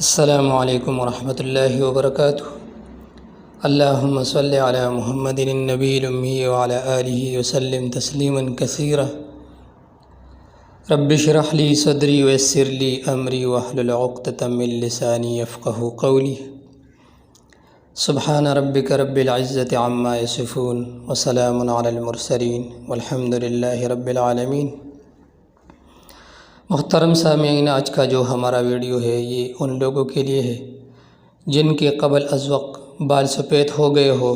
السلام علیکم ورحمۃ اللہ وبرکاتہ۔ اللہم صلی علی محمد النبی الامی وعلی آلہ وسلم تسلیما کثیرا۔ رب اشرح لی صدری ویسر لی امری واحلل عقدۃ من لسانی یفقہوا قولی۔ سبحان ربک رب العزۃ عما یصفون وسلام علی المرسلین والحمد للہ رب العالمین۔ محترم سامعین، آج کا جو ہمارا ویڈیو ہے یہ ان لوگوں کے لیے ہے جن کے قبل از وقت بال سفید ہو گئے ہو،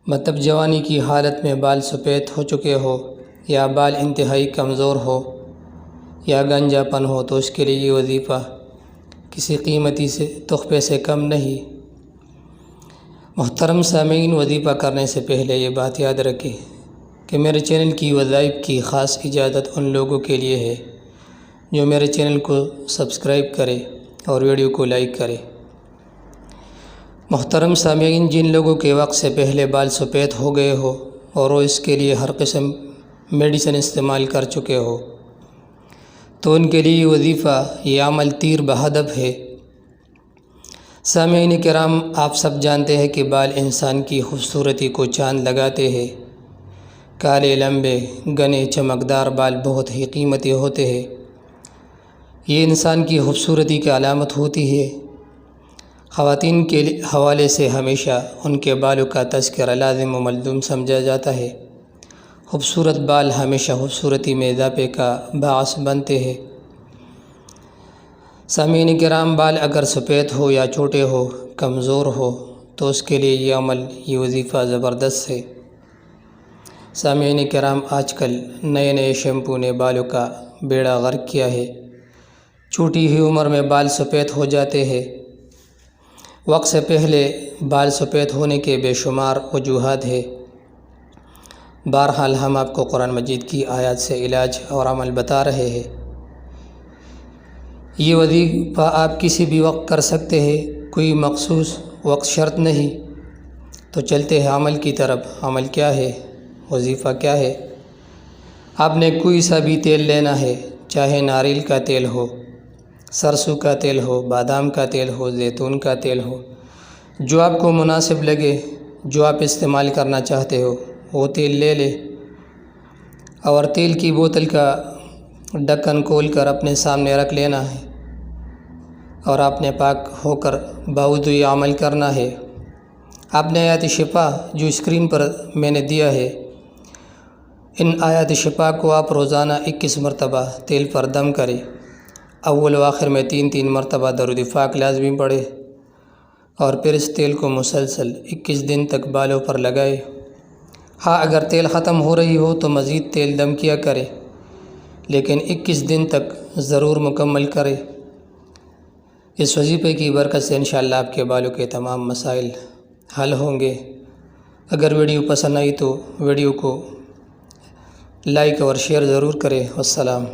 مطلب جوانی کی حالت میں بال سفید ہو چکے ہو، یا بال انتہائی کمزور ہو یا گنجا پن ہو، تو اس کے لیے یہ وظیفہ کسی قیمتی سے تحفے سے کم نہیں۔ محترم سامعین، وظیفہ کرنے سے پہلے یہ بات یاد رکھیں کہ میرے چینل کی وظائف کی خاص اجازت ان لوگوں کے لیے ہے جو میرے چینل کو سبسکرائب کرے اور ویڈیو کو لائک کرے۔ محترم سامعین، جن لوگوں کے وقت سے پہلے بال سفید ہو گئے ہو اور وہ اس کے لیے ہر قسم میڈیسن استعمال کر چکے ہو، تو ان کے لیے وظیفہ یہ عمل تیر بہدف ہے۔ سامعین کرام، آپ سب جانتے ہیں کہ بال انسان کی خوبصورتی کو چاند لگاتے ہیں۔ کالے لمبے گھنے چمکدار بال بہت ہی قیمتی ہوتے ہیں۔ یہ انسان کی خوبصورتی کی علامت ہوتی ہے۔ خواتین کے حوالے سے ہمیشہ ان کے بالوں کا تذکرہ لازم و ملزوم سمجھا جاتا ہے۔ خوبصورت بال ہمیشہ خوبصورتی میں اضافے کا باعث بنتے ہیں۔ سامعین کرام، بال اگر سفید ہو یا چھوٹے ہو، کمزور ہو، تو اس کے لیے یہ عمل، یہ وظیفہ زبردست ہے۔ سامعین کرام، آج کل نئے شیمپو نے بالوں کا بیڑا غرق کیا ہے۔ چھوٹی ہی عمر میں بال سفید ہو جاتے ہیں۔ وقت سے پہلے بال سفید ہونے کے بے شمار وجوہات ہیں۔ بہرحال ہم آپ کو قرآن مجید کی آیات سے علاج اور عمل بتا رہے ہیں۔ یہ وظیفہ آپ کسی بھی وقت کر سکتے ہیں، کوئی مخصوص وقت شرط نہیں۔ تو چلتے ہیں عمل کی طرف۔ عمل کیا ہے؟ وظیفہ کیا ہے؟ آپ نے کوئی سا بھی تیل لینا ہے، چاہے ناریل کا تیل ہو، سرسوں کا تیل ہو، بادام کا تیل ہو، زیتون کا تیل ہو، جو آپ کو مناسب لگے، جو آپ استعمال کرنا چاہتے ہو، وہ تیل لے لے، اور تیل کی بوتل کا ڈھکن کھول کر اپنے سامنے رکھ لینا ہے، اور آپ نے پاک ہو کر باوضو یہ عمل کرنا ہے۔ آپ نے آیات شفا جو اسکرین پر میں نے دیا ہے، ان آیات شفا کو آپ روزانہ 21 مرتبہ تیل پر دم کریں۔ اول و آخر میں 3 مرتبہ درود پاک لازمی پڑھے، اور پھر اس تیل کو مسلسل 21 دن تک بالوں پر لگائے۔ ہاں، اگر تیل ختم ہو رہی ہو تو مزید تیل دم کیا کرے، لیکن 21 دن تک ضرور مکمل کرے۔ اس وظیفے کی برکت سے انشاءاللہ آپ کے بالوں کے تمام مسائل حل ہوں گے۔ اگر ویڈیو پسند آئی تو ویڈیو کو لائک اور شیئر ضرور کریں۔ والسلام۔